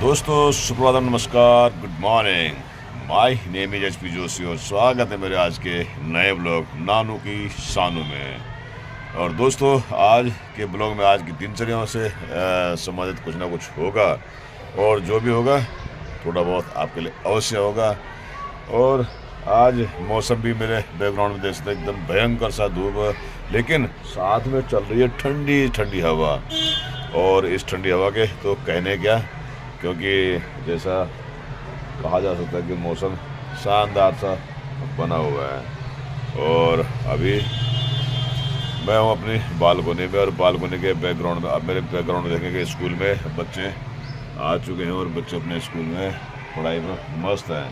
दोस्तों सुप्रभात नमस्कार good morning. My name is H P Joshi और स्वागत है मेरे आज के नए ब्लॉग नानू की शानू में। और दोस्तों आज के ब्लॉग में आज की दिनचर्याओं से संबंधित कुछ ना कुछ होगा और जो भी होगा थोड़ा बहुत आपके लिए अवश्य होगा। और आज मौसम भी मेरे बैकग्राउंड में देख सकते हैं एकदम भयंकर सा धूप, लेकिन साथ में चल रही है ठंडी ठंडी हवा। और इस ठंडी हवा के तो कहने क्या, क्योंकि जैसा कहा जा सकता है कि मौसम शानदार सा बना हुआ है। और अभी मैं हूँ अपनी बालकोनी में और बालकोनी के बैकग्राउंड में, अब मेरे बैकग्राउंड में देखेंगे स्कूल में बच्चे आ चुके हैं और बच्चे अपने स्कूल में पढ़ाई में मस्त हैं।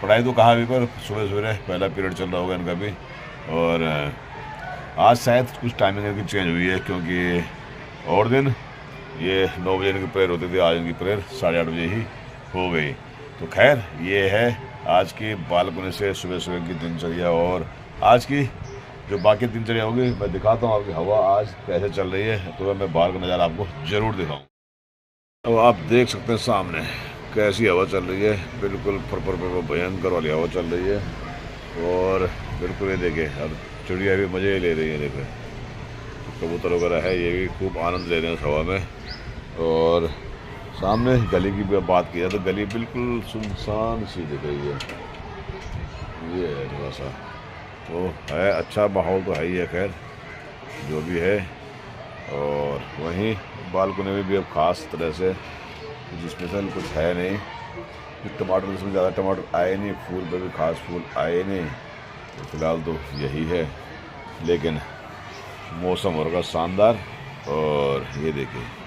पढ़ाई तो कहाँ भी, पर सुबह सवेरे पहला पीरियड चल रहा होगा इनका भी। और आज शायद कुछ टाइमिंग इनकी चेंज हुई है, क्योंकि और दिन ये 9 बजे इनकी प्रेयर होती थी, आज इनकी प्रेयर 8:30 बजे ही हो गई। तो खैर ये है आज की बालकोनी से सुबह सुबह की दिनचर्या। और आज की जो बाकी दिनचर्या होगी मैं दिखाता हूँ आपकी हवा आज कैसे चल रही है, तो मैं बाहर का नज़ारा आपको ज़रूर दिखाऊँ। तो आप देख सकते हैं सामने कैसी हवा चल रही है, बिल्कुल फर भयंकर वाली हवा चल रही है। और बिल्कुल ये देखिए, अब चिड़िया भी मज़े ले रही है, देखिए कबूतर वगैरह है, ये भी खूब आनंद ले रहे हैं उस हवा में। और सामने गली की भी बात की जाए तो गली बिल्कुल सुनसान सी दिख रही है। ये है थोड़ा सा तो है, अच्छा माहौल तो है ही है, खैर जो भी है। और वहीं बालकोनी में भी अब ख़ास तरह से कुछ स्पेशल कुछ है नहीं। टमाटर इसमें ज़्यादा टमाटर आए नहीं, फूल पे भी खास फूल आए नहीं, तो फिलहाल तो यही है। लेकिन मौसम होगा शानदार। और ये देखिए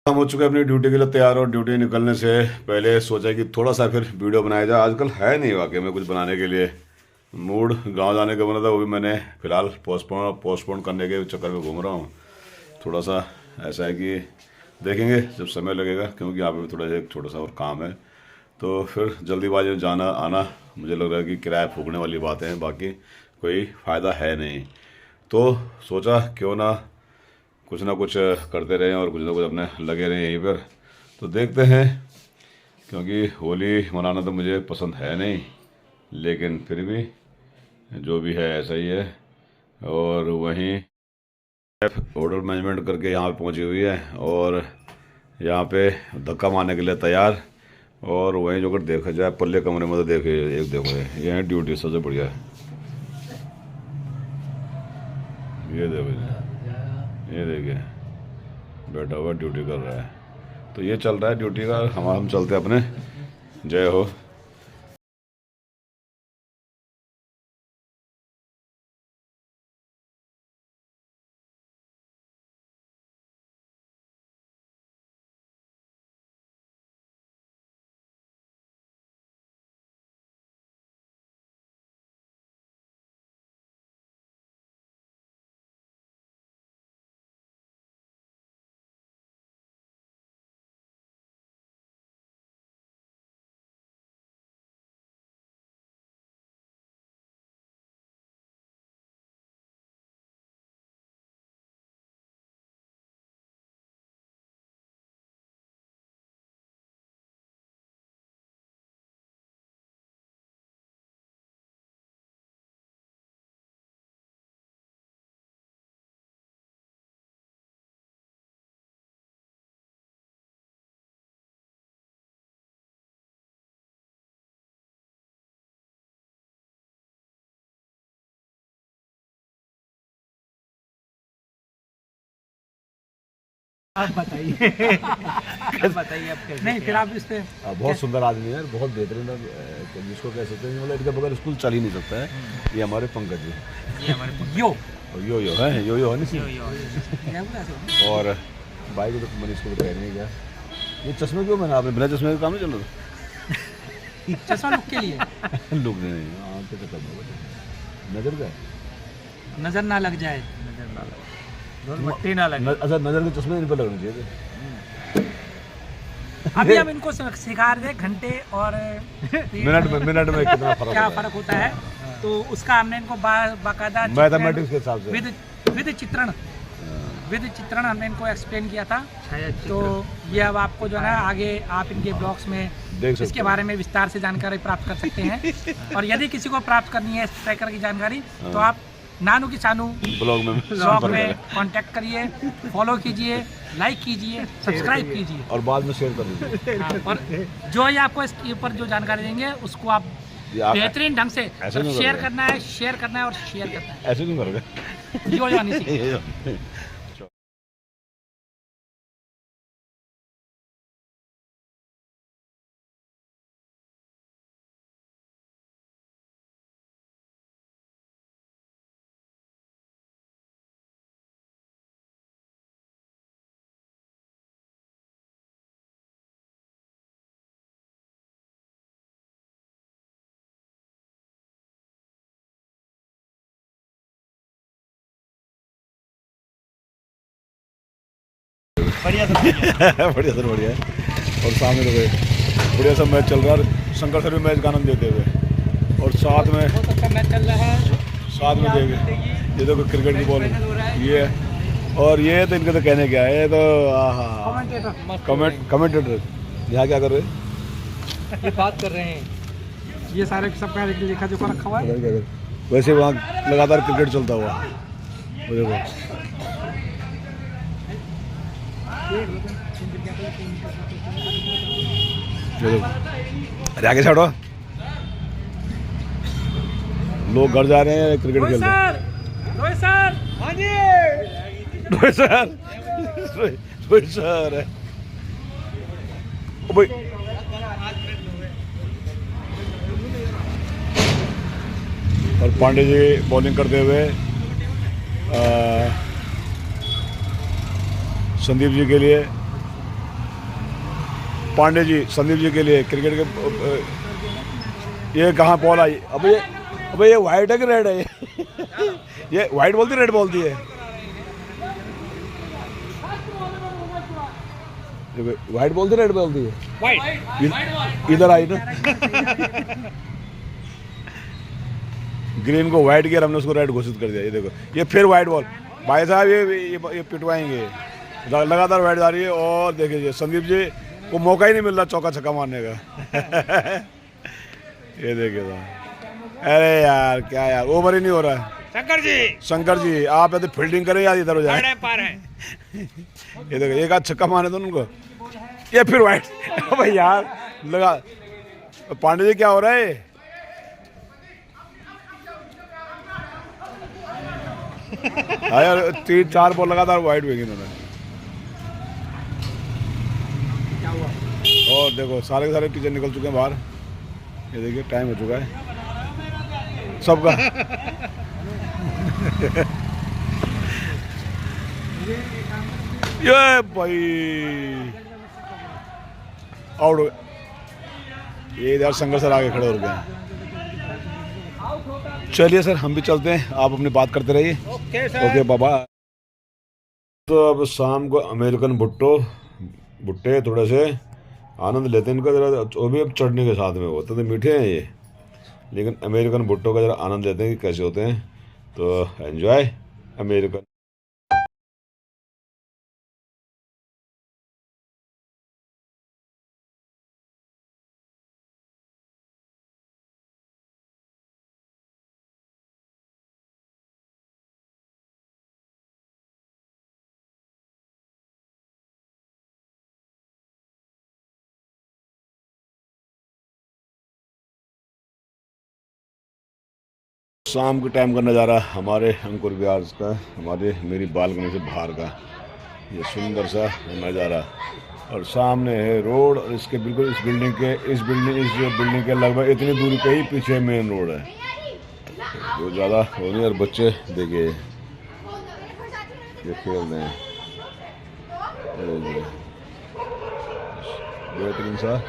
हम हो चुके हैं अपनी ड्यूटी के लिए तैयार। और ड्यूटी निकलने से पहले सोचा कि थोड़ा सा फिर वीडियो बनाया जाए। आजकल है नहीं वाकई में कुछ बनाने के लिए। मूड गांव जाने का बना था, वो भी मैंने फिलहाल पोस्टपोन करने के चक्कर में घूम रहा हूँ। थोड़ा सा ऐसा है कि देखेंगे जब समय लगेगा, क्योंकि यहाँ पे भी थोड़ा सा एक छोटा सा और काम है। तो फिर जल्दीबाजी में जाना आना मुझे लग रहा है कि किराया फूकने वाली बातें हैं, बाकी कोई फ़ायदा है नहीं। तो सोचा क्यों ना कुछ करते रहें और कुछ ना कुछ अपने लगे रहें यहीं पर। तो देखते हैं, क्योंकि होली मनाना तो मुझे पसंद है नहीं, लेकिन फिर भी जो भी है ऐसा ही है। और वहीं होटल मैनेजमेंट करके यहाँ पे पहुँची हुई है और यहाँ पे धक्का मारने के लिए तैयार। और वहीं जो अगर देखा जाए पल्ले कमरे में तो देखिए, एक देखो ये है ड्यूटी सबसे बढ़िया है। ये देखो, ये देखिए बैठा हुआ ड्यूटी कर रहा है। तो ये चल रहा है ड्यूटी का, हम चलते हैं अपने। जय हो। आप बताइए। बताइए आप कैसे? नहीं फिर आप इस पे बहुत सुंदर आदमी है, बहुत बेहतरीन, जिसको कह सकते हैं, मतलब इनके बगैर स्कूल चल ही नहीं सकता है। ये हमारे पंकज जी, ये हमारे यो यो है, यो है नहीं। यो और भाई को तो मनीष को तो कहने क्या, ये चश्मे क्यों मैंने, आपने बिना चश्मे का काम नहीं चल रहा चश्मा लुक के लिए लुक नहीं, आँख के चक्कर में नजर का नजर ना लग जाए। मट्टी ना लगे। अच्छा, नजर के चश्मे इन पर लगने चाहिए थे। अभी हम इनको सिखा रहे थे घंटे और मिनट में कितना फर्क क्या होता है। फर्क होता है, तो उसका हमने इनको बाकायदा मैथमेटिक्स के हिसाब से विद चित्रण हमने इनको एक्सप्लेन किया था। छाया तो ये अब आपको जो है ना आगे आप इनके ब्लॉग्स में देख सकते इसके हैं। बारे में विस्तार से जानकारी प्राप्त कर सकते हैं। और यदि किसी को प्राप्त करनी है इस ट्रैकर की जानकारी तो आप नानू की सानू ब्लॉग में ब्लॉग में कांटेक्ट करिए, फॉलो कीजिए, लाइक कीजिए, सब्सक्राइब कीजिए और बाद में शेयर कर दीजिए। हाँ, और जो ये आपको इसके ऊपर जो जानकारी देंगे उसको आप ये आप बेहतरीन ढंग से ऐसे नहीं शेयर करोगे। करना है, शेयर करना है और शेयर करना है। ऐसे क्यों करोगे? ये हो जानी चाहिए। बढ़िया सब बढ़िया। बढ़िया सर, बढ़िया है। और सामने देखो बढ़िया सा मैच चल रहा है, शंकर सर भी मैच का आनंद देते हुए, और साथ में बहुत अच्छा मैच चल रहा है। देखे ये देखो क्रिकेट की बॉल ये है। और ये तो इनके तो कहने क्या है, ये तो कमेंटेटर यहाँ क्या कर रहे हैं? ये बात कर रहे हैं, ये सारे सबका लेखा जोखा रखा हुआ है। क्या कर रहे हैं? वैसे वहाँ लगातार क्रिकेट चलता हुआ वो देखो। ये देखो, अरे आगे छोड़ो, लोग घर जा रहे हैं क्रिकेट खेल रहे हैं। रोहित सर हाँ जी। रोहित सर, रोहित सर है। ओ भाई, और पांडे जी बॉलिंग करते हुए संदीप जी के लिए, पांडे जी संदीप जी के लिए क्रिकेट के ये कहाँ बॉल आई? अबे ये वाइट है कि रेड है? ये वाइट बोलती रेड बोलती है? वाइट बोलती रेड बोलती है? वाइट इधर आई ना। ग्रीन को वाइट किया, हमने उसको रेड घोषित कर दिया। ये देखो, ये फिर वाइट बॉल। भाई साहब ये पिटवाएंगे, लगातार वाइट जा रही है। और देखिए संदीप जी को मौका ही नहीं मिल रहा चौका छक्का मारने का। ये देखिए साहब, अरे यार क्या यार, ओवर ही नहीं हो रहा है। शंकर जी आप यदि फील्डिंग करें या इधर हो जाए। पार है। ये देखो, एक आध छक्का मारे तो उनको, ये फिर वाइट। भाई यार लगा, पांडे जी क्या हो रहा है? हाँ यार, 3-4 बॉल लगातार वाइट हुई इन्होंने। और देखो सारे के सारे टीचर निकल चुके हैं बाहर। ये देखिए टाइम हो चुका है सबका। ये भाई आउट हो गए। ये इधर शंकर सर आगे खड़े हो गए हैं। चलिए सर हम भी चलते हैं, आप अपनी बात करते रहिए। ओके बाबा। तो अब शाम को अमेरिकन भुट्टे थोड़े से आनंद लेते हैं इनका जरा, वो भी अब चटनी के साथ में होते तो मीठे हैं ये, लेकिन अमेरिकन भुट्टो का जरा आनंद लेते हैं कि कैसे होते हैं। तो एंजॉय अमेरिकन। शाम के टाइम का नज़ारा हमारे अंकुर विहार का, मेरी बालकनी से बाहर का ये सुंदर सा नज़ारा। और सामने है रोड और इसके बिल्कुल इस बिल्डिंग के लगभग इतनी दूरी पे ही पीछे मेन रोड है, जो ज़्यादा हो नहीं। और बच्चे देखिए ये खेल रहे हैं, बेहतरीन सा।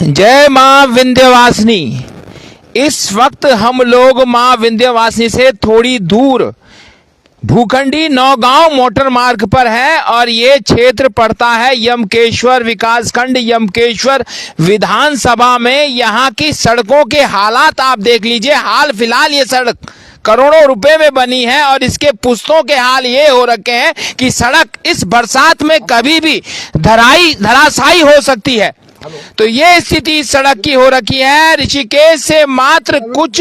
जय मां विंध्यवासिनी। इस वक्त हम लोग मां विंध्यवासिनी से थोड़ी दूर भूखंडी नौगांव मोटर मार्ग पर है और ये क्षेत्र पड़ता है यमकेश्वर विकासखंड यमकेश्वर विधानसभा में। यहाँ की सड़कों के हालात आप देख लीजिए। हाल फिलहाल ये सड़क करोड़ों रुपए में बनी है और इसके पुश्तों के हाल ये हो रखे हैं कि सड़क इस बरसात में कभी भी धराशायी हो सकती है। तो ये स्थिति इस सड़क की हो रखी है। ऋषिकेश से मात्र कुछ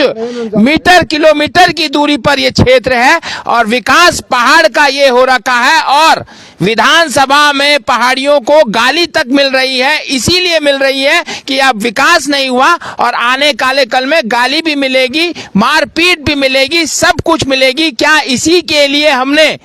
किलोमीटर की दूरी पर यह क्षेत्र है और विकास पहाड़ का ये हो रखा है और विधानसभा में पहाड़ियों को गाली तक मिल रही है। इसीलिए मिल रही है कि अब विकास नहीं हुआ और आने काले कल में गाली भी मिलेगी, मारपीट भी मिलेगी, सब कुछ मिलेगी। क्या इसी के लिए हमने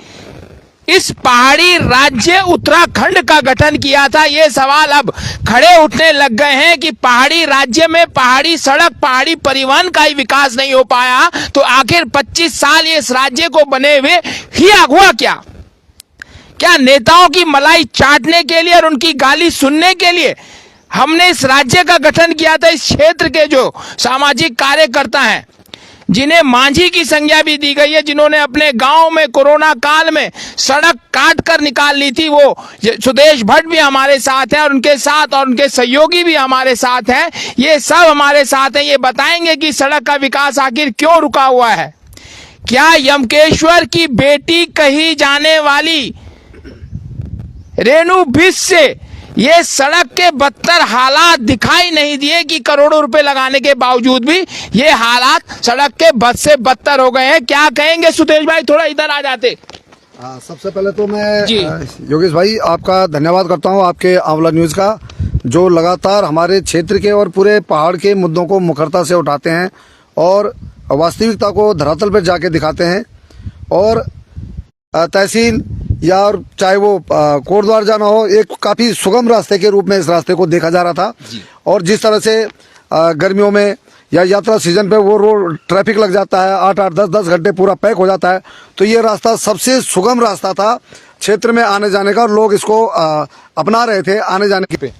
इस पहाड़ी राज्य उत्तराखंड का गठन किया था? ये सवाल अब खड़े उठने लग गए हैं कि पहाड़ी राज्य में पहाड़ी सड़क, पहाड़ी परिवहन का ही विकास नहीं हो पाया तो आखिर 25 साल ये इस राज्य को बने हुए हुआ क्या नेताओं की मलाई चाटने के लिए और उनकी गाली सुनने के लिए हमने इस राज्य का गठन किया था? इस क्षेत्र के जो सामाजिक कार्यकर्ता हैं, जिन्हें मांझी की संज्ञा भी दी गई है, जिन्होंने अपने गांव में कोरोना काल में सड़क काट कर निकाल ली थी, वो सुदेश भट्ट भी हमारे साथ हैं और उनके सहयोगी भी हमारे साथ हैं। ये सब हमारे साथ हैं। ये बताएंगे कि सड़क का विकास आखिर क्यों रुका हुआ है। क्या यमकेश्वर की बेटी कही जाने वाली रेणु बिष्ट से ये सड़क के बदतर हालात दिखाई नहीं दिए कि करोड़ों रुपए लगाने के बावजूद भी ये हालात सड़क के बद से बदतर हो गए हैं? क्या कहेंगे सुदेश भाई, थोड़ा इधर आ जाते। सबसे पहले तो मैं योगेश भाई आपका धन्यवाद करता हूं, आपके आंवला न्यूज का, जो लगातार हमारे क्षेत्र के और पूरे पहाड़ के मुद्दों को मुखरता से उठाते हैं और वास्तविकता को धरातल पर जाके दिखाते हैं। और तहसील या और चाहे वो कोटद्वार जाना हो, एक काफी सुगम रास्ते के रूप में इस रास्ते को देखा जा रहा था। और जिस तरह से गर्मियों में या यात्रा सीजन पे वो रोड ट्रैफिक लग जाता है, 8-8, 10-10 घंटे पूरा पैक हो जाता है, तो ये रास्ता सबसे सुगम रास्ता था क्षेत्र में आने जाने का और लोग इसको अपना रहे थे आने जाने के पे।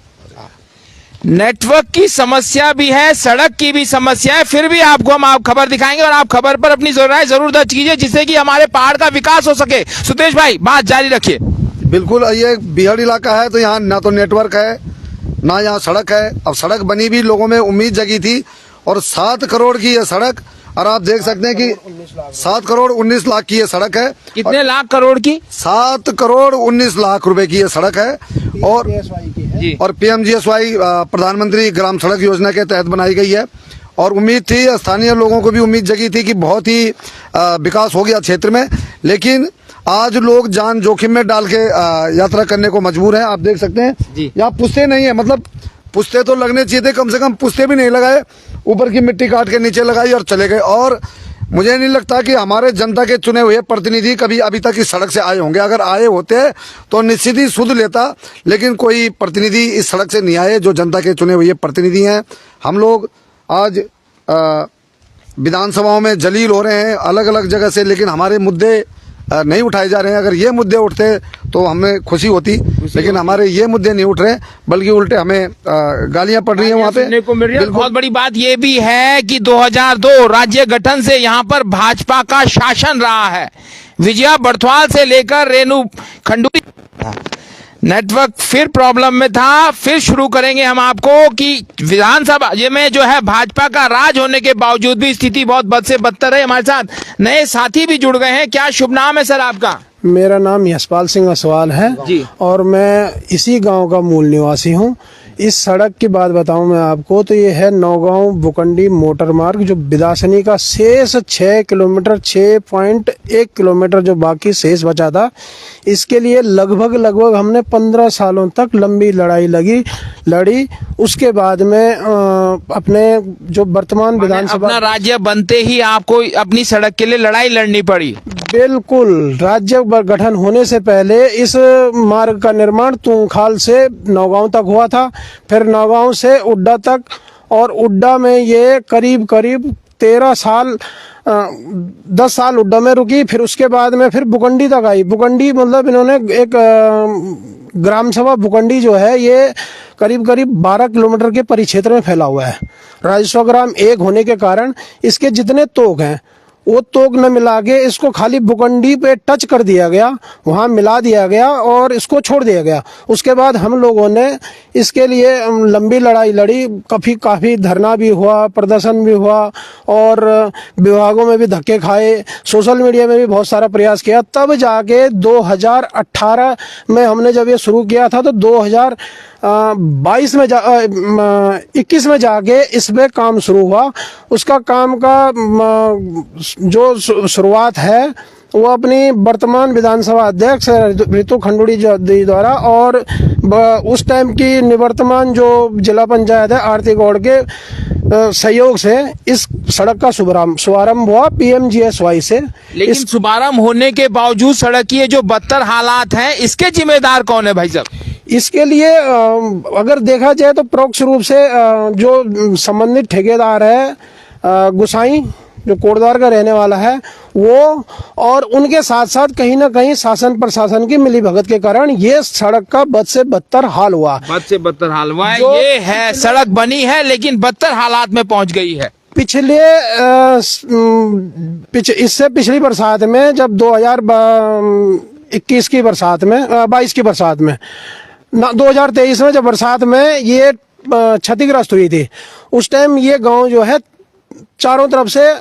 नेटवर्क की समस्या भी है, सड़क की भी समस्या है, फिर भी आपको हम आप खबर दिखाएंगे और आप खबर पर अपनी राय जरूर दर्ज कीजिए जिससे कि हमारे पहाड़ का विकास हो सके। सुदेश भाई बात जारी रखिए। बिल्कुल, ये बिहार इलाका है तो यहाँ ना तो नेटवर्क है ना यहाँ सड़क है। अब सड़क बनी भी लोगों में उम्मीद जगी थी और 7 करोड़ की ये सड़क, और आप देख सकते हैं कि 7 करोड़ 19 लाख की ये सड़क है। कितने लाख करोड़ की? 7 करोड़ 19 लाख रुपए की ये सड़क है और PMGSY प्रधानमंत्री ग्राम सड़क योजना के तहत बनाई गई है। और उम्मीद थी, स्थानीय लोगों को भी उम्मीद जगी थी कि बहुत ही विकास हो गया क्षेत्र में, लेकिन आज लोग जान जोखिम में डाल के यात्रा करने को मजबूर हैं। आप देख सकते हैं यहाँ पुश्ते नहीं है, मतलब पुश्ते तो लगने चाहिए थे, कम से कम पुश्ते भी नहीं लगाए, ऊपर की मिट्टी काट के नीचे लगाई और चले गए। और मुझे नहीं लगता कि हमारे जनता के चुने हुए प्रतिनिधि कभी अभी तक इस सड़क से आए होंगे। अगर आए होते तो निश्चित ही सुध लेता, लेकिन कोई प्रतिनिधि इस सड़क से नहीं आए जो जनता के चुने हुए प्रतिनिधि हैं। हम लोग आज विधानसभाओं में जलील हो रहे हैं अलग अलग जगह से, लेकिन हमारे मुद्दे नहीं उठाए जा रहे हैं। अगर ये मुद्दे उठते तो हमें खुशी होती, लेकिन हमारे ये मुद्दे नहीं उठ रहे, बल्कि उल्टे हमें गालियां पड़ रही हैं वहाँ पे। बहुत बड़ी बात ये भी है कि 2002 राज्य गठन से यहाँ पर भाजपा का शासन रहा है। विजया बर्थवाल से लेकर रेणु खंडूरी। नेटवर्क फिर प्रॉब्लम में था, फिर शुरू करेंगे हम आपको कि विधानसभा ये में जो है भाजपा का राज होने के बावजूद भी स्थिति बहुत बद से बदतर है। हमारे साथ नए साथी भी जुड़ गए हैं। क्या शुभ नाम है सर आपका? मेरा नाम यशपाल सिंह असवाल है जी। और मैं इसी गांव का मूल निवासी हूं। इस सड़क की बात बताऊं मैं आपको तो ये है नौगांव भुकंडी मोटर मार्ग, जो बिदासनी का शेष 6 किलोमीटर 6.1 किलोमीटर जो बाकी शेष बचा था, इसके लिए लगभग हमने 15 सालों तक लंबी लड़ाई लड़ी। उसके बाद में अपने जो वर्तमान विधानसभा अपना राज्य बनते ही आपको अपनी सड़क के लिए लड़ाई लड़नी पड़ी। बिल्कुल, राज्य गठन होने से पहले इस मार्ग का निर्माण तुंगखाल से नौगांव तक हुआ था, फिर नौगांव से उड्डा तक, और उड्डा में ये करीब 13 साल 10 साल उड्डा में रुकी। फिर उसके बाद में फिर भुकंडी तक आई। भुकंडी मतलब इन्होंने एक ग्राम सभा भुकंडी जो है ये करीब 12 किलोमीटर के परिक्षेत्र में फैला हुआ है। राजस्व ग्राम 1 होने के कारण इसके जितने तोक हैं वो तोक न मिला के इसको खाली भुकंडी पे टच कर दिया गया, वहाँ मिला दिया गया और इसको छोड़ दिया गया। उसके बाद हम लोगों ने इसके लिए लंबी लड़ाई लड़ी, काफ़ी धरना भी हुआ, प्रदर्शन भी हुआ, और विभागों में भी धक्के खाए, सोशल मीडिया में भी बहुत सारा प्रयास किया। तब जाके 2018 में हमने जब ये शुरू किया था तो 2022 में 21 में जाके इस पे काम शुरू हुआ। उसका काम का जो शुरुआत है वो अपनी वर्तमान विधानसभा अध्यक्ष रितु खंडूड़ी जी द्वारा, और उस टाइम की निवर्तमान जो जिला पंचायत है आरती गौड़ के सहयोग से इस सड़क का शुभारंभ हुआ PMGSY से। लेकिन शुभारंभ होने के बावजूद सड़क की जो बदतर हालात हैं, इसके जिम्मेदार कौन है भाई साहब? इसके लिए अगर देखा जाए तो परोक्ष रूप से जो संबंधित ठेकेदार है गुसाई, जो कोटद्वार का रहने वाला है वो, और उनके साथ साथ कहीं ना कहीं शासन प्रशासन की मिलीभगत के कारण ये सड़क का बद से बदतर हाल हुआ। बद से बदतर हाल हुआ है। ये है सड़क बनी है लेकिन बदतर हालात में पहुंच गई है। इससे पिछली बरसात में जब 2021 की बरसात में 22 की बरसात में 2023 में जब बरसात में ये क्षतिग्रस्त हुई थी, उस टाइम ये गांव जो है चारों तरफ से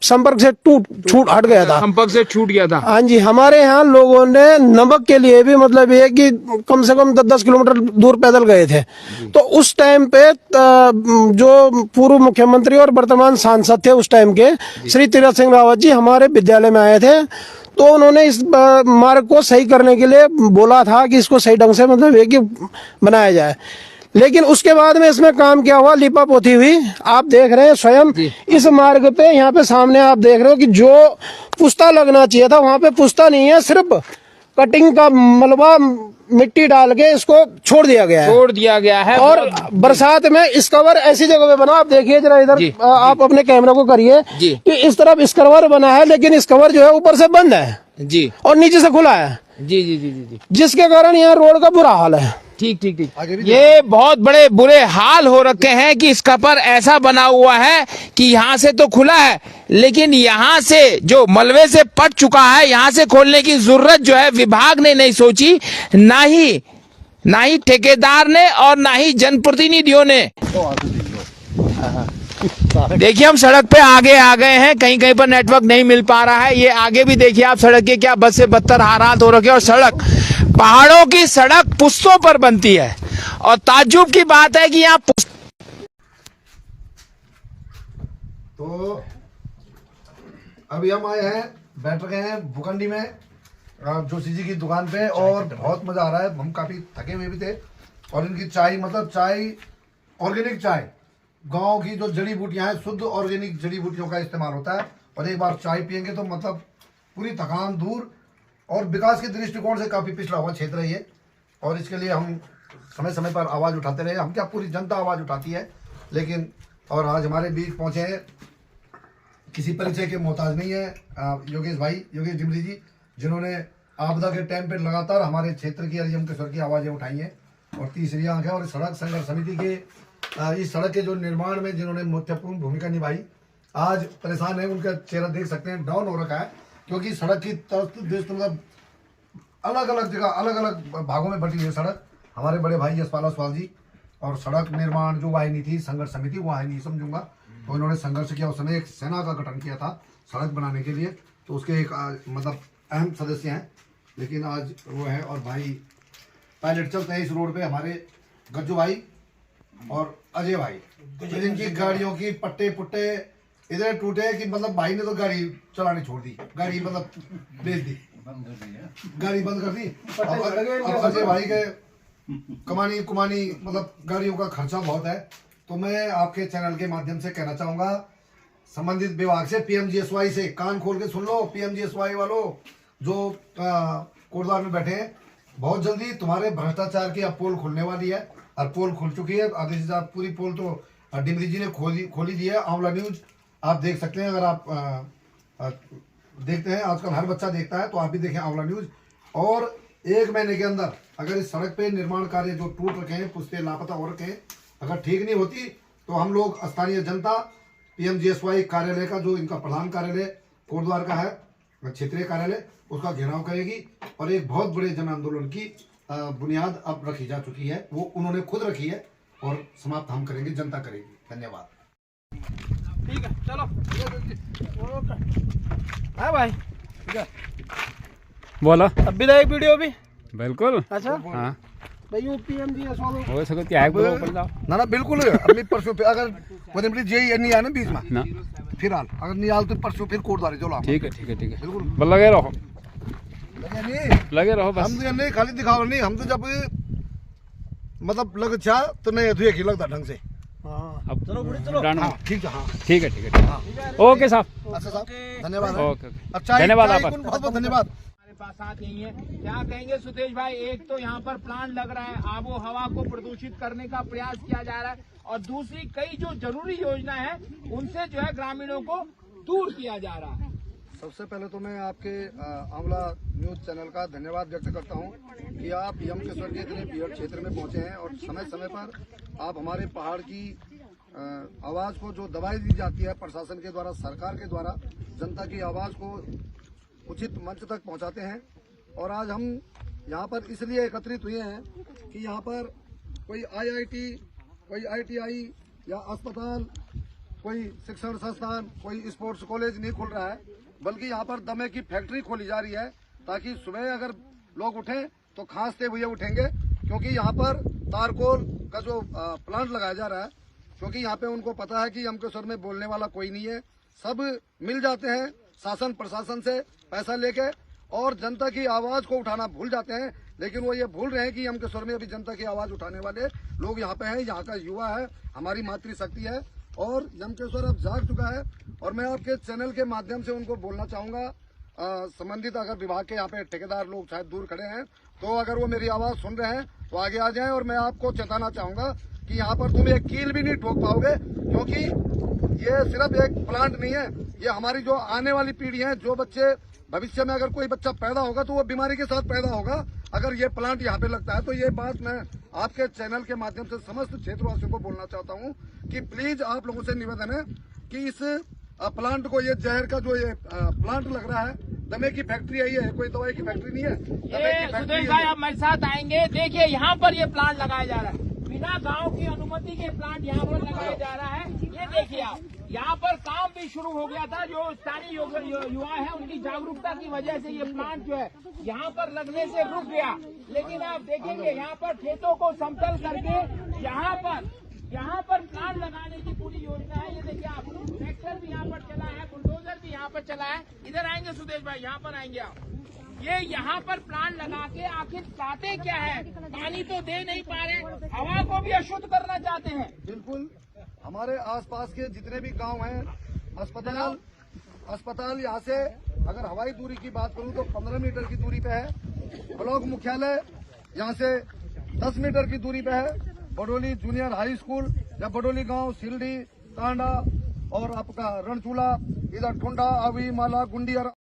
संपर्क से हट गया था, संपर्क से छूट गया था। हाँ जी, हमारे यहाँ लोगों ने नमक के लिए भी मतलब ये कि कम से कम 10 किलोमीटर दूर पैदल गए थे। तो उस टाइम पे जो पूर्व मुख्यमंत्री और वर्तमान सांसद थे उस टाइम के श्री तीरथ सिंह रावत जी हमारे विद्यालय में आए थे, तो उन्होंने इस मार्ग को सही करने के लिए बोला था कि इसको सही ढंग से मतलब ये कि बनाया जाए। लेकिन उसके बाद में इसमें काम क्या हुआ, लिपा पोती हुई। आप देख रहे हैं स्वयं इस मार्ग पे, यहाँ पे सामने आप देख रहे हो कि जो पुस्ता लगना चाहिए था वहां पे पुस्ता नहीं है, सिर्फ कटिंग का मलबा मिट्टी डाल के इसको छोड़ दिया गया है। और बरसात में इस कवर ऐसी जगह पे बना, आप देखिए जरा इधर, आप अपने कैमरा को करिए कि इस तरफ इस कवर बना है, लेकिन इस कवर जो है ऊपर से बंद है जी और नीचे से खुला है जी, जिसके कारण यहाँ रोड का बुरा हाल है। ठीक। ये बहुत बड़े बुरे हाल हो रखे हैं कि इसका पर ऐसा बना हुआ है कि यहाँ से तो खुला है, लेकिन यहाँ से जो मलबे से पट चुका है, यहाँ से खोलने की जरूरत जो है विभाग ने नहीं सोची, ना ही ठेकेदार ने और ना ही जनप्रतिनिधियों ने। देखिए हम सड़क पे आगे आ गए हैं, कहीं पर नेटवर्क नहीं मिल पा रहा है। ये आगे भी देखिए आप सड़क के क्या बद से बदतर हालात हो रखे हैं। और सड़क, पहाड़ों की सड़क पुश्तों पर बनती है, और ताज्जुब की बात है कि यहाँ तो अभी हम आए हैं, बैठ रहे हैं भुकंडी में जोशी जी की दुकान पे, और बहुत मजा आ रहा है। हम काफी थके हुए भी थे, और इनकी चाय मतलब चाय ऑर्गेनिक चाय, गांव की जो जड़ी बूटियां हैं, शुद्ध ऑर्गेनिक जड़ी बूटियों का इस्तेमाल होता है। और एक बार चाय पियेंगे तो मतलब पूरी थकान दूर, और विकास के दृष्टिकोण से काफी पिछड़ा हुआ क्षेत्र है ये। और इसके लिए हम समय समय पर आवाज उठाते रहे, हम क्या पूरी जनता आवाज उठाती है। लेकिन और आज हमारे बीच पहुंचे हैं, किसी परिचय के मोहताज नहीं है, योगेश डिमरी जी, जिन्होंने आपदा के टाइम पे लगातार हमारे क्षेत्र की हरिजन किशोर की आवाजें उठाई हैं। और तीसरी आंख है, और सड़क संघर्ष समिति के इस सड़क के जो निर्माण में जिन्होंने महत्वपूर्ण भूमिका निभाई, आज परेशान है, उनका चेहरा देख सकते हैं, डाउन हो रखा है, क्योंकि सड़क की मतलब अलग अलग जगह अलग अलग भागों में बटी हुई है सड़क। हमारे बड़े भाई यशपाल ओसवाल जी, और सड़क निर्माण जो वाहिनी थी, संघर्ष समिति, वो वाहिनी समझूंगा, तो इन्होंने संघर्ष किया। उस समय एक सेना का गठन किया था सड़क बनाने के लिए, तो उसके एक मतलब अहम सदस्य हैं। लेकिन आज वो है, और भाई पायलट चलते हैं इस रोड पे, हमारे गज्जू भाई और अजय भाई, फिर इनकी गाड़ियों की पट्टे पुट्टे इधर टूटे कि मतलब भाई ने तो गाड़ी चलानी छोड़ दी, गाड़ी मतलब बेच दी, गाड़ी बंद कर दी। अब अजय भाई के कमानी कुमानी मतलब गाड़ियों का खर्चा बहुत है। तो मैं आपके चैनल के माध्यम से कहना चाहूंगा संबंधित विभाग से, पीएमजीएसवाई से कान खोल के सुन लो, पीएमजीएसवाई वालों जो कोटद्वार में बैठे हैं, बहुत जल्दी तुम्हारे भ्रष्टाचार की अब पोल खुलने वाली है और पोल खुल चुकी है। आधे से ज्यादा पूरी पोल तो डिमरी जी ने खोली दी है। आंवला न्यूज आप देख सकते हैं, अगर आप देखते हैं, आजकल हर बच्चा देखता है, तो आप भी देखें आंवला न्यूज। और 1 महीने के अंदर अगर इस सड़क पे निर्माण कार्य जो टूट रखे हैं, पुश्ते लापता हो रखे हैं, अगर ठीक नहीं होती तो हम लोग स्थानीय जनता पीएमजीएसवाई कार्यालय का, जो इनका प्रधान कार्यालय कोटद्वार का है, क्षेत्रीय कार्यालय, उसका घेराव करेगी और एक बहुत बड़े जन आंदोलन की बुनियाद अब रखी जा चुकी है। वो उन्होंने खुद रखी है और समाप्त हम करेंगे, जनता करेगी। धन्यवाद। ठीक है, चलो हाँ भाई, ठीक है, बोलो। अब भी एक वीडियो भी बिल्कुल। अच्छा हाँ भाई, पीएमजीएस वालों हो सके क्या है, बोलो बोल जाओ ना बिल्कुल। अभी परसों पे अगर ये नहीं आया ना बीच में ना, फिलहाल अगर नहीं आल तो परसों फिर कोटद्वार चलो। ठीक है ठीक है ठीक है, बिल्कुल बस लगे रहो, नहीं लगे रहो बस। हम तो नहीं खाली दिखाओ नहीं, हम तो जब मतलब लग अच्छा तो नहीं धुए की लगता ढंग से। अब चलो हाँ ठीक है, हाँ ठीक है ठीक है ठीक है, ओके साहब, अच्छा साहब धन्यवाद। ओके अच्छा धन्यवाद बहुत आपका। बहुत धन्यवाद। बात यही है, क्या कहेंगे सुदेश भाई? एक तो यहाँ पर प्लांट लग रहा है, आबो हवा को प्रदूषित करने का प्रयास किया जा रहा है, और दूसरी कई जो जरूरी योजना है उनसे जो है ग्रामीणों को दूर किया जा रहा है। सबसे पहले तो मैं आपके आंवला न्यूज चैनल का धन्यवाद व्यक्त करता हूं कि आप यमकेश्वर के इतने बीहड़ क्षेत्र में पहुंचे हैं और समय समय पर आप हमारे पहाड़ की आवाज को जो दबाई दी जाती है प्रशासन के द्वारा, सरकार के द्वारा, जनता की आवाज को उचित मंच तक पहुंचाते हैं। और आज हम यहाँ पर इसलिए एकत्रित हुए हैं कि यहाँ पर कोई IIT, कोई ITI या अस्पताल, कोई शिक्षण संस्थान, कोई स्पोर्ट्स कॉलेज नहीं खुल रहा है, बल्कि यहाँ पर दमे की फैक्ट्री खोली जा रही है, ताकि सुबह अगर लोग उठें तो खांसते हुए उठेंगे। क्योंकि यहाँ पर तारकोल का जो प्लांट लगाया जा रहा है, क्योंकि यहाँ पे उनको पता है कि यमकेश्वर में बोलने वाला कोई नहीं है, सब मिल जाते हैं शासन प्रशासन से पैसा लेके और जनता की आवाज को उठाना भूल जाते हैं। लेकिन वो ये भूल रहे हैं कि यमकेश्वर में अभी जनता की आवाज उठाने वाले लोग यहाँ पे हैं, यहाँ का युवा है, हमारी मातृशक्ति है और यमकेश्वर अब जाग चुका है। और मैं आपके चैनल के माध्यम से उनको बोलना चाहूंगा, संबंधित अगर विभाग के यहाँ पे ठेकेदार लोग शायद दूर खड़े हैं, तो अगर वो मेरी आवाज सुन रहे हैं तो आगे आ जाएं। और मैं आपको चेताना चाहूंगा कि यहाँ पर तुम एक कील भी नहीं ठोक पाओगे, क्योंकि ये सिर्फ एक प्लांट नहीं है, ये हमारी जो आने वाली पीढ़ी है, जो बच्चे भविष्य में अगर कोई बच्चा पैदा होगा तो वो बीमारी के साथ पैदा होगा अगर ये प्लांट यहाँ पे लगता है। तो ये बात मैं आपके चैनल के माध्यम से समस्त क्षेत्रवासियों को बोलना चाहता हूँ कि प्लीज आप लोगों से निवेदन है कि इस प्लांट को, ये जहर का जो ये प्लांट लग रहा है, दमे की फैक्ट्री है, ये कोई दवाई की फैक्ट्री नहीं है, दमे की फैक्ट्री सुदेश भाई आप मेरे साथ आएंगे। देखिए यहाँ पर ये प्लांट लगाया जा रहा है, बिना गांव की अनुमति के प्लांट यहाँ पर लगाया जा रहा है। ये देखिए आप, यहाँ पर काम भी शुरू हो गया था, जो स्थानीय युवा है उनकी जागरूकता की वजह से ये प्लांट जो है यहाँ पर लगने से रुक गया। लेकिन आप देखेंगे यहाँ पर खेतों को समतल करके यहाँ पर प्लांट लगाने की पूरी योजना है। ये देखिए आप, ट्रैक्टर भी यहाँ पर चला है, बुलडोजर भी यहाँ पर चला है। इधर आएंगे सुदेश भाई, यहाँ पर आएंगे आप। ये यहाँ पर प्लांट लगा के आखिर चाहते क्या है? पानी तो दे नहीं पा रहे, हवा को भी अशुद्ध करना चाहते हैं। बिल्कुल, हमारे आसपास के जितने भी गांव हैं, अस्पताल यहाँ से अगर हवाई दूरी की बात करूं तो 15 मीटर की दूरी पे है। ब्लॉक मुख्यालय यहाँ से 10 मीटर की दूरी पे है। बडोली जूनियर हाई स्कूल या बडोली गांव, सिलडी, तांडा और आपका रणचूला, इधर ठुंडा, आवी, माला, गुंडी और